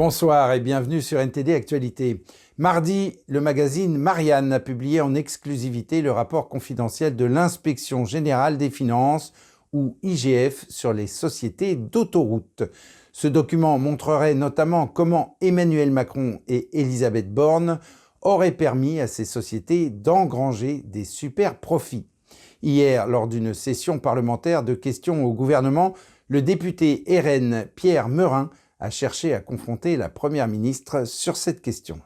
Bonsoir et bienvenue sur NTD Actualité. Mardi, le magazine Marianne a publié en exclusivité le rapport confidentiel de l'Inspection Générale des Finances, ou IGF, sur les sociétés d'autoroutes. Ce document montrerait notamment comment Emmanuel Macron et Elisabeth Borne auraient permis à ces sociétés d'engranger des super profits. Hier, lors d'une session parlementaire de questions au gouvernement, le député RN Pierre Meurin a cherché à confronter la Première ministre sur cette question.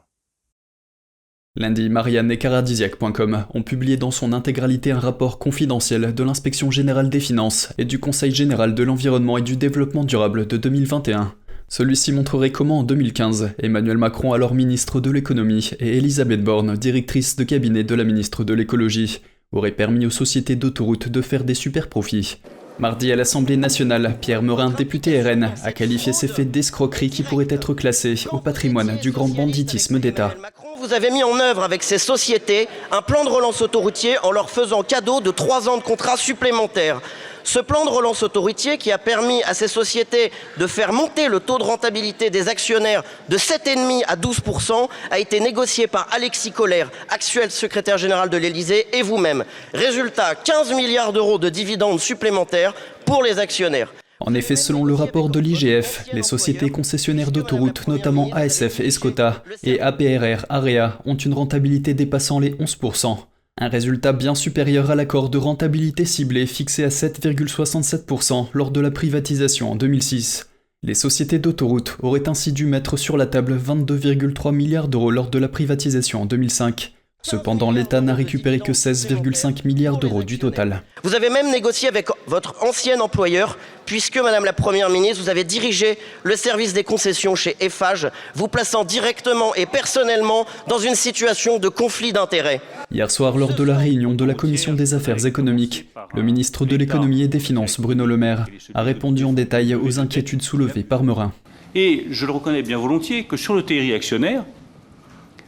Lundi, Marianne et Caradisiac.com ont publié dans son intégralité un rapport confidentiel de l'Inspection Générale des Finances et du Conseil Général de l'Environnement et du Développement Durable de 2021. Celui-ci montrerait comment en 2015, Emmanuel Macron, alors ministre de l'Économie, et Elisabeth Borne, directrice de cabinet de la ministre de l'Écologie, auraient permis aux sociétés d'autoroutes de faire des super profits. Mardi à l'Assemblée nationale, Pierre Meurin, député RN, a qualifié ces faits d'escroquerie qui pourraient être classés au patrimoine du grand banditisme d'État. Vous avez mis en œuvre avec ces sociétés un plan de relance autoroutier en leur faisant cadeau de 3 ans de contrats supplémentaires. Ce plan de relance autoroutier qui a permis à ces sociétés de faire monter le taux de rentabilité des actionnaires de 7,5 à 12% a été négocié par Alexis Collère, actuel secrétaire général de l'Élysée, et vous-même. Résultat, 15 milliards d'euros de dividendes supplémentaires pour les actionnaires. En effet, selon le rapport de l'IGF, les sociétés concessionnaires d'autoroutes, notamment ASF Escota et APRR Area, ont une rentabilité dépassant les 11%. Un résultat bien supérieur à l'accord de rentabilité ciblé fixé à 7,67% lors de la privatisation en 2006. Les sociétés d'autoroutes auraient ainsi dû mettre sur la table 22,3 milliards d'euros lors de la privatisation en 2005. Cependant, l'État n'a récupéré que 16,5 milliards d'euros du total. Vous avez même négocié avec votre ancien employeur, puisque, Madame la Première ministre, vous avez dirigé le service des concessions chez Eiffage, vous plaçant directement et personnellement dans une situation de conflit d'intérêts. Hier soir, lors de la réunion de la Commission des Affaires économiques, le ministre de l'Économie et des Finances, Bruno Le Maire, a répondu en détail aux inquiétudes soulevées par Meurin. Et je le reconnais bien volontiers que sur le TRI actionnaire,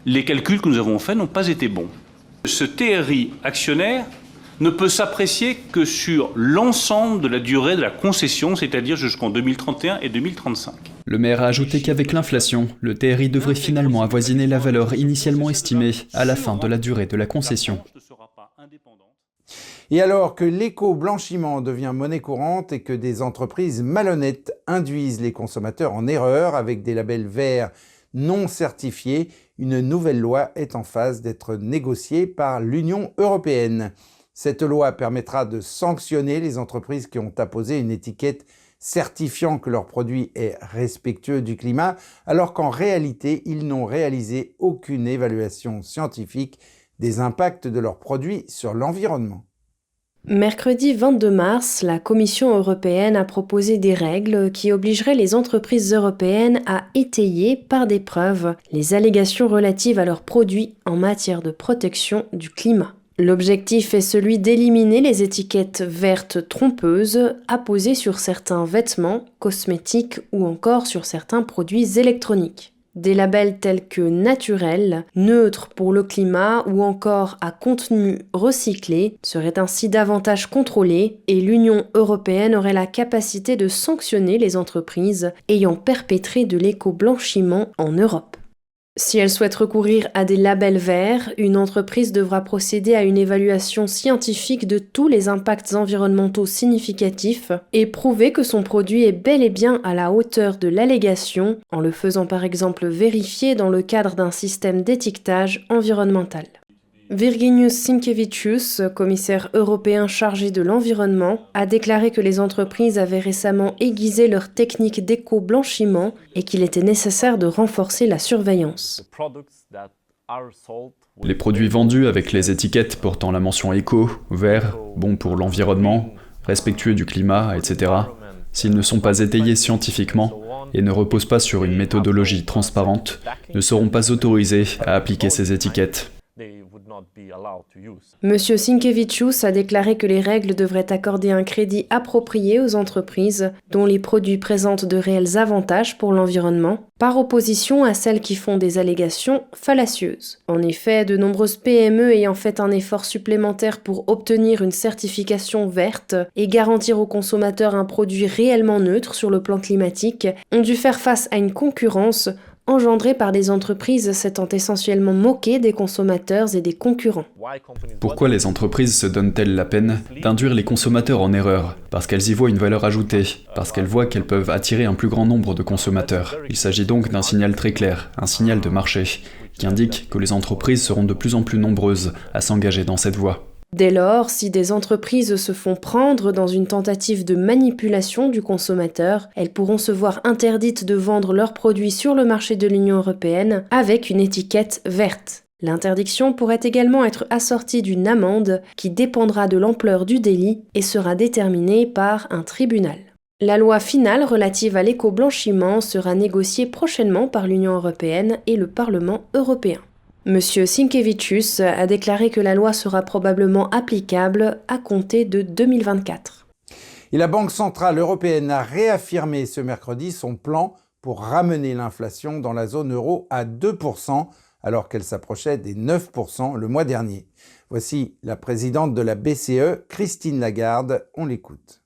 les calculs que nous avons faits n'ont pas été bons. Ce TRI actionnaire ne peut s'apprécier que sur l'ensemble de la durée de la concession, c'est-à-dire jusqu'en 2031 et 2035. Le maire a ajouté qu'avec l'inflation, le TRI devrait finalement avoisiner la valeur initialement estimée à la fin de la durée de la concession. Et alors que l'éco-blanchiment devient monnaie courante et que des entreprises malhonnêtes induisent les consommateurs en erreur avec des labels verts non certifiés, une nouvelle loi est en phase d'être négociée par l'Union européenne. Cette loi permettra de sanctionner les entreprises qui ont apposé une étiquette certifiant que leur produit est respectueux du climat, alors qu'en réalité, ils n'ont réalisé aucune évaluation scientifique des impacts de leurs produits sur l'environnement. Mercredi 22 mars, la Commission européenne a proposé des règles qui obligeraient les entreprises européennes à étayer par des preuves les allégations relatives à leurs produits en matière de protection du climat. L'objectif est celui d'éliminer les étiquettes vertes trompeuses apposées sur certains vêtements, cosmétiques ou encore sur certains produits électroniques. Des labels tels que naturel, neutre pour le climat ou encore à contenu recyclé seraient ainsi davantage contrôlés et l'Union européenne aurait la capacité de sanctionner les entreprises ayant perpétré de l'éco-blanchiment en Europe. Si elle souhaite recourir à des labels verts, une entreprise devra procéder à une évaluation scientifique de tous les impacts environnementaux significatifs et prouver que son produit est bel et bien à la hauteur de l'allégation, en le faisant par exemple vérifier dans le cadre d'un système d'étiquetage environnemental. Virginijus Sinkevicius, commissaire européen chargé de l'environnement, a déclaré que les entreprises avaient récemment aiguisé leurs techniques d'éco-blanchiment et qu'il était nécessaire de renforcer la surveillance. Les produits vendus avec les étiquettes portant la mention éco, vert, bon pour l'environnement, respectueux du climat, etc., s'ils ne sont pas étayés scientifiquement et ne reposent pas sur une méthodologie transparente, ne seront pas autorisés à appliquer ces étiquettes. Monsieur Sinkevicius a déclaré que les règles devraient accorder un crédit approprié aux entreprises dont les produits présentent de réels avantages pour l'environnement, par opposition à celles qui font des allégations fallacieuses. En effet, de nombreuses PME ayant fait un effort supplémentaire pour obtenir une certification verte et garantir aux consommateurs un produit réellement neutre sur le plan climatique ont dû faire face à une concurrence engendrée par des entreprises s'étant essentiellement moquées des consommateurs et des concurrents. Pourquoi les entreprises se donnent-elles la peine d'induire les consommateurs en erreur? Parce qu'elles y voient une valeur ajoutée, parce qu'elles voient qu'elles peuvent attirer un plus grand nombre de consommateurs. Il s'agit donc d'un signal très clair, un signal de marché, qui indique que les entreprises seront de plus en plus nombreuses à s'engager dans cette voie. Dès lors, si des entreprises se font prendre dans une tentative de manipulation du consommateur, elles pourront se voir interdites de vendre leurs produits sur le marché de l'Union européenne avec une étiquette verte. L'interdiction pourrait également être assortie d'une amende qui dépendra de l'ampleur du délit et sera déterminée par un tribunal. La loi finale relative à l'éco-blanchiment sera négociée prochainement par l'Union européenne et le Parlement européen. Monsieur Sinkevicius a déclaré que la loi sera probablement applicable à compter de 2024. Et la Banque centrale européenne a réaffirmé ce mercredi son plan pour ramener l'inflation dans la zone euro à 2%, alors qu'elle s'approchait des 9% le mois dernier. Voici la présidente de la BCE, Christine Lagarde, on l'écoute.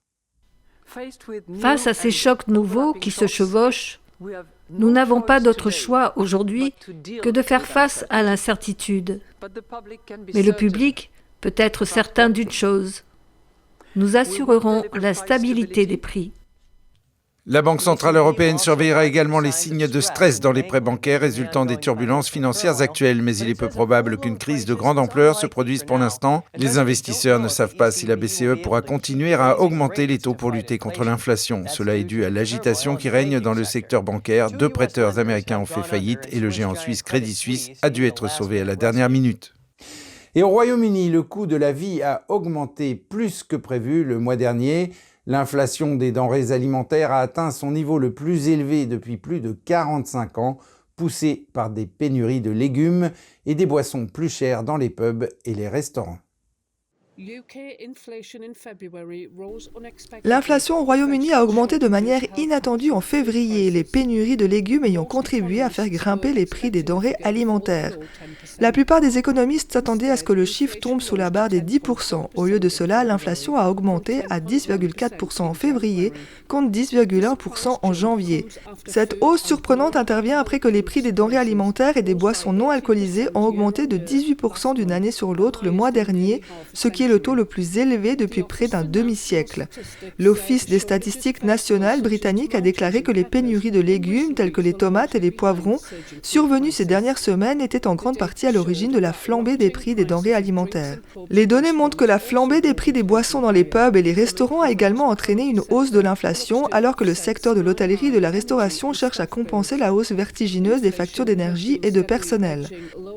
Face à ces chocs nouveaux qui se chevauchent, nous n'avons pas d'autre choix aujourd'hui que de faire face à l'incertitude. Mais le public peut être certain d'une chose. Nous assurerons la stabilité des prix. La Banque centrale européenne surveillera également les signes de stress dans les prêts bancaires résultant des turbulences financières actuelles, mais il est peu probable qu'une crise de grande ampleur se produise pour l'instant. Les investisseurs ne savent pas si la BCE pourra continuer à augmenter les taux pour lutter contre l'inflation. Cela est dû à l'agitation qui règne dans le secteur bancaire. 2 prêteurs américains ont fait faillite et le géant suisse Credit Suisse a dû être sauvé à la dernière minute. Et au Royaume-Uni, le coût de la vie a augmenté plus que prévu le mois dernier. L'inflation des denrées alimentaires a atteint son niveau le plus élevé depuis plus de 45 ans, poussé par des pénuries de légumes et des boissons plus chères dans les pubs et les restaurants. L'inflation au Royaume-Uni a augmenté de manière inattendue en février, les pénuries de légumes ayant contribué à faire grimper les prix des denrées alimentaires. La plupart des économistes s'attendaient à ce que le chiffre tombe sous la barre des 10%. Au lieu de cela, l'inflation a augmenté à 10,4% en février contre 10,1% en janvier. Cette hausse surprenante intervient après que les prix des denrées alimentaires et des boissons non alcoolisées ont augmenté de 18% d'une année sur l'autre le mois dernier, ce qui est le taux le plus élevé depuis près d'un demi-siècle. L'Office des statistiques nationales britannique a déclaré que les pénuries de légumes tels que les tomates et les poivrons survenues ces dernières semaines étaient en grande partie à l'origine de la flambée des prix des denrées alimentaires. Les données montrent que la flambée des prix des boissons dans les pubs et les restaurants a également entraîné une hausse de l'inflation, alors que le secteur de l'hôtellerie et de la restauration cherche à compenser la hausse vertigineuse des factures d'énergie et de personnel.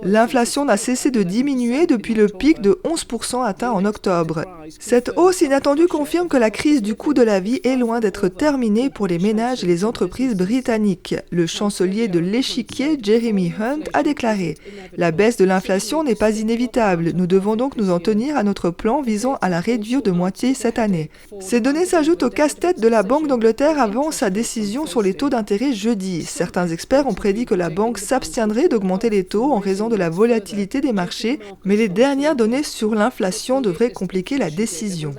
L'inflation n'a cessé de diminuer depuis le pic de 11% atteint en octobre. Cette hausse inattendue confirme que la crise du coût de la vie est loin d'être terminée pour les ménages et les entreprises britanniques. Le chancelier de l'Échiquier, Jeremy Hunt, a déclaré « La baisse de l'inflation n'est pas inévitable. Nous devons donc nous en tenir à notre plan visant à la réduire de moitié cette année. » Ces données s'ajoutent au casse-tête de la Banque d'Angleterre avant sa décision sur les taux d'intérêt jeudi. Certains experts ont prédit que la banque s'abstiendrait d'augmenter les taux en raison de la volatilité des marchés, mais les dernières données sur l'inflation devraient compliquer la décision.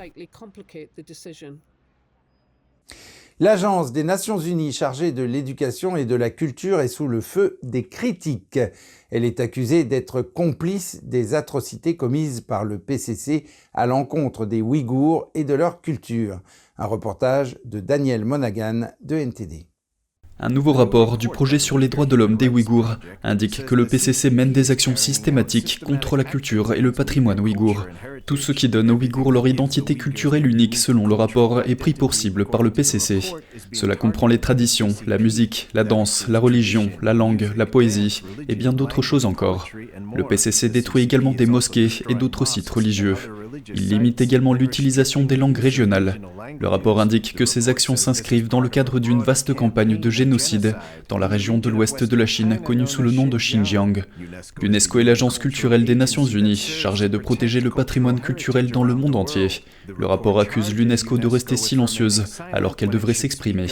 L'Agence des Nations Unies chargée de l'éducation et de la culture est sous le feu des critiques. Elle est accusée d'être complice des atrocités commises par le PCC à l'encontre des Ouïghours et de leur culture. Un reportage de Daniel Monaghan de NTD. Un nouveau rapport du projet sur les droits de l'homme des Ouïghours indique que le PCC mène des actions systématiques contre la culture et le patrimoine ouïghour. Tout ce qui donne aux Ouïghours leur identité culturelle unique selon le rapport est pris pour cible par le PCC. Cela comprend les traditions, la musique, la danse, la religion, la langue, la poésie et bien d'autres choses encore. Le PCC détruit également des mosquées et d'autres sites religieux. Il limite également l'utilisation des langues régionales. Le rapport indique que ces actions s'inscrivent dans le cadre d'une vaste campagne de génocide dans la région de l'ouest de la Chine, connue sous le nom de Xinjiang. L'UNESCO est l'agence culturelle des Nations Unies, chargée de protéger le patrimoine culturel dans le monde entier. Le rapport accuse l'UNESCO de rester silencieuse, alors qu'elle devrait s'exprimer.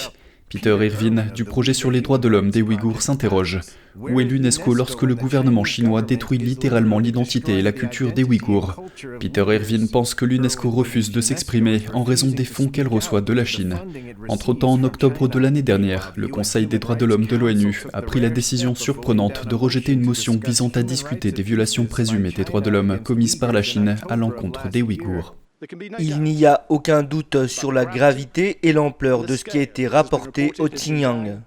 Peter Irvine, du projet sur les droits de l'homme des Ouïghours, s'interroge. Où est l'UNESCO lorsque le gouvernement chinois détruit littéralement l'identité et la culture des Ouïghours? Peter Irvine pense que l'UNESCO refuse de s'exprimer en raison des fonds qu'elle reçoit de la Chine. Entre-temps, en octobre de l'année dernière, le Conseil des droits de l'homme de l'ONU a pris la décision surprenante de rejeter une motion visant à discuter des violations présumées des droits de l'homme commises par la Chine à l'encontre des Ouïghours. Il n'y a aucun doute sur la gravité et l'ampleur de ce qui a été rapporté au Xinjiang.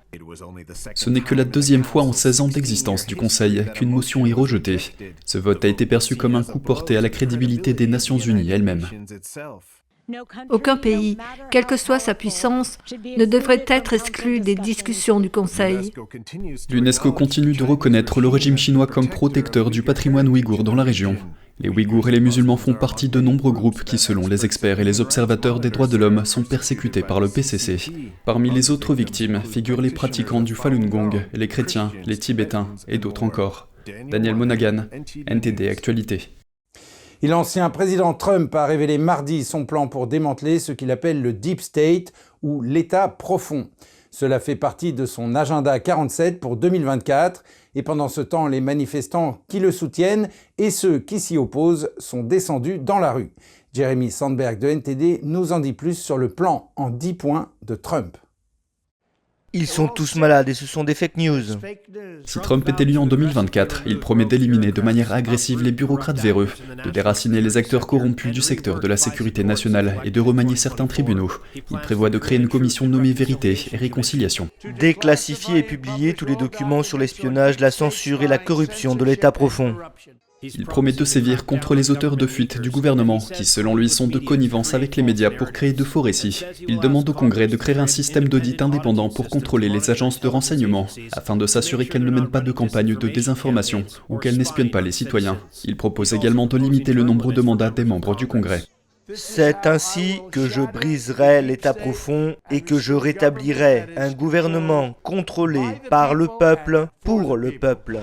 Ce n'est que la deuxième fois en 16 ans d'existence du Conseil qu'une motion est rejetée. Ce vote a été perçu comme un coup porté à la crédibilité des Nations Unies elles-mêmes. Aucun pays, quelle que soit sa puissance, ne devrait être exclu des discussions du Conseil. L'UNESCO continue de reconnaître le régime chinois comme protecteur du patrimoine ouïghour dans la région. Les Ouïghours et les musulmans font partie de nombreux groupes qui, selon les experts et les observateurs des droits de l'homme, sont persécutés par le PCC. Parmi les autres victimes figurent les pratiquants du Falun Gong, les chrétiens, les Tibétains et d'autres encore. Daniel Monaghan, NTD Actualité. Et l'ancien président Trump a révélé mardi son plan pour démanteler ce qu'il appelle le Deep State ou l'État profond. Cela fait partie de son agenda 47 pour 2024 et pendant ce temps, les manifestants qui le soutiennent et ceux qui s'y opposent sont descendus dans la rue. Jeremy Sandberg de NTD nous en dit plus sur le plan en 10 points de Trump. Ils sont tous malades et ce sont des fake news. Si Trump est élu en 2024, il promet d'éliminer de manière agressive les bureaucrates véreux, de déraciner les acteurs corrompus du secteur de la sécurité nationale et de remanier certains tribunaux. Il prévoit de créer une commission nommée Vérité et Réconciliation. Déclassifier et publier tous les documents sur l'espionnage, la censure et la corruption de l'État profond. Il promet de sévir contre les auteurs de fuite du gouvernement, qui selon lui sont de connivence avec les médias pour créer de faux récits. Il demande au Congrès de créer un système d'audit indépendant pour contrôler les agences de renseignement, afin de s'assurer qu'elles ne mènent pas de campagne de désinformation ou qu'elles n'espionnent pas les citoyens. Il propose également de limiter le nombre de mandats des membres du Congrès. C'est ainsi que je briserai l'État profond et que je rétablirai un gouvernement contrôlé par le peuple pour le peuple.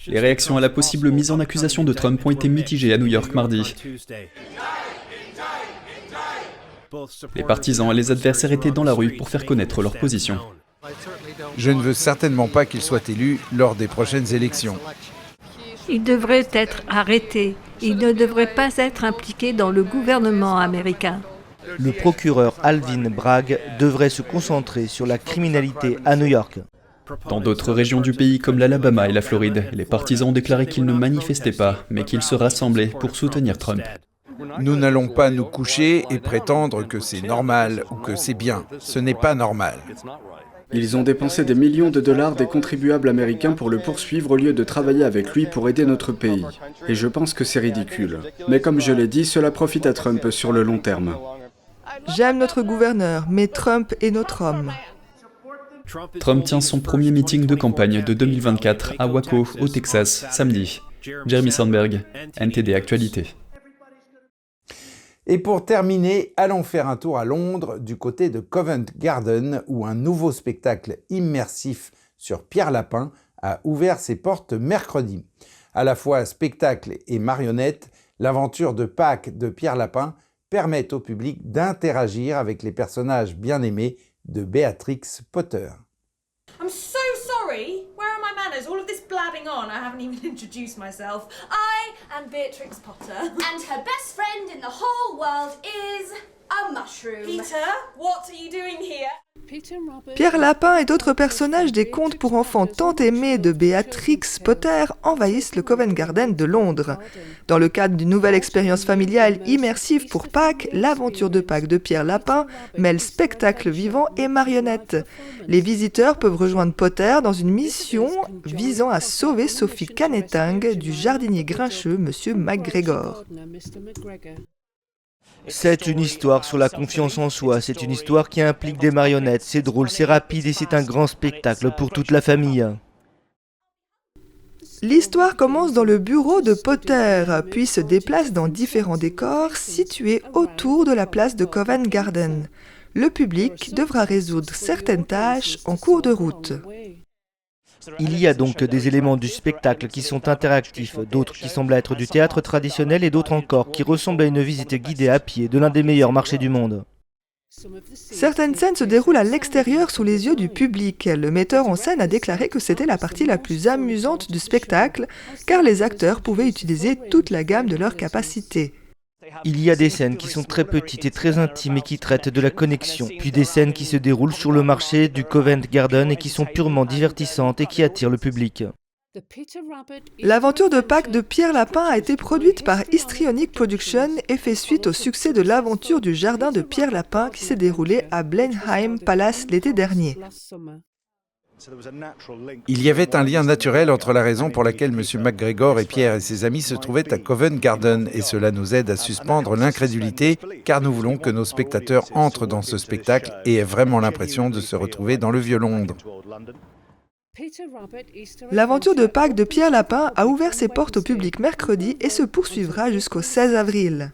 Les réactions à la possible mise en accusation de Trump ont été mitigées à New York mardi. Les partisans et les adversaires étaient dans la rue pour faire connaître leur position. Je ne veux certainement pas qu'il soit élu lors des prochaines élections. Il devrait être arrêté. Il ne devrait pas être impliqué dans le gouvernement américain. Le procureur Alvin Bragg devrait se concentrer sur la criminalité à New York. Dans d'autres régions du pays comme l'Alabama et la Floride, les partisans ont déclaré qu'ils ne manifestaient pas, mais qu'ils se rassemblaient pour soutenir Trump. Nous n'allons pas nous coucher et prétendre que c'est normal ou que c'est bien. Ce n'est pas normal. Ils ont dépensé des millions de dollars des contribuables américains pour le poursuivre au lieu de travailler avec lui pour aider notre pays. Et je pense que c'est ridicule. Mais comme je l'ai dit, cela profite à Trump sur le long terme. J'aime notre gouverneur, mais Trump est notre homme. Trump tient son premier meeting de campagne de 2024 à Waco, au Texas, samedi. Jeremy Sandberg, NTD Actualité. Et pour terminer, allons faire un tour à Londres, du côté de Covent Garden, où un nouveau spectacle immersif sur Pierre Lapin a ouvert ses portes mercredi. À la fois spectacle et marionnette, l'aventure de Pâques de Pierre Lapin permet au public d'interagir avec les personnages bien aimés de Béatrix Potter. I'm so sorry. Where are my manners? All of this blabbing on. I haven't even introduced myself. I am Beatrix Potter. And her best friend in the whole world is a mushroom. Peter, what are you doing here? Pierre Lapin et d'autres personnages des contes pour enfants tant aimés de Béatrix Potter envahissent le Covent Garden de Londres. Dans le cadre d'une nouvelle expérience familiale immersive pour Pâques, l'aventure de Pâques de Pierre Lapin mêle spectacle vivant et marionnettes. Les visiteurs peuvent rejoindre Potter dans une mission visant à sauver Sophie Canetang du jardinier grincheux Monsieur McGregor. C'est une histoire sur la confiance en soi, c'est une histoire qui implique des marionnettes, c'est drôle, c'est rapide et c'est un grand spectacle pour toute la famille. L'histoire commence dans le bureau de Potter, puis se déplace dans différents décors situés autour de la place de Covent Garden. Le public devra résoudre certaines tâches en cours de route. Il y a donc des éléments du spectacle qui sont interactifs, d'autres qui semblent être du théâtre traditionnel et d'autres encore qui ressemblent à une visite guidée à pied de l'un des meilleurs marchés du monde. Certaines scènes se déroulent à l'extérieur sous les yeux du public. Le metteur en scène a déclaré que c'était la partie la plus amusante du spectacle, car les acteurs pouvaient utiliser toute la gamme de leurs capacités. Il y a des scènes qui sont très petites et très intimes et qui traitent de la connexion, puis des scènes qui se déroulent sur le marché du Covent Garden et qui sont purement divertissantes et qui attirent le public. L'aventure de Pâques de Pierre Lapin a été produite par Histrionic Productions et fait suite au succès de l'aventure du jardin de Pierre Lapin qui s'est déroulée à Blenheim Palace l'été dernier. Il y avait un lien naturel entre la raison pour laquelle M. McGregor et Pierre et ses amis se trouvaient à Covent Garden, et cela nous aide à suspendre l'incrédulité, car nous voulons que nos spectateurs entrent dans ce spectacle et aient vraiment l'impression de se retrouver dans le vieux Londres. L'aventure de Pâques de Pierre Lapin a ouvert ses portes au public mercredi et se poursuivra jusqu'au 16 avril.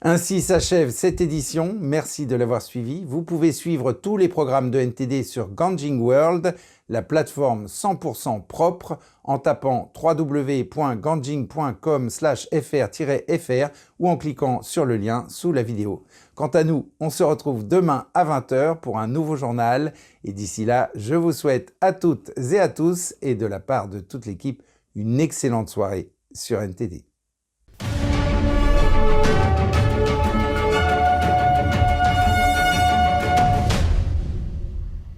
Ainsi s'achève cette édition. Merci de l'avoir suivi. Vous pouvez suivre tous les programmes de NTD sur Ganjing World, la plateforme 100% propre, en tapant www.ganjing.com/fr-fr ou en cliquant sur le lien sous la vidéo. Quant à nous, on se retrouve demain à 20h pour un nouveau journal. Et d'ici là, je vous souhaite à toutes et à tous, et de la part de toute l'équipe, une excellente soirée sur NTD.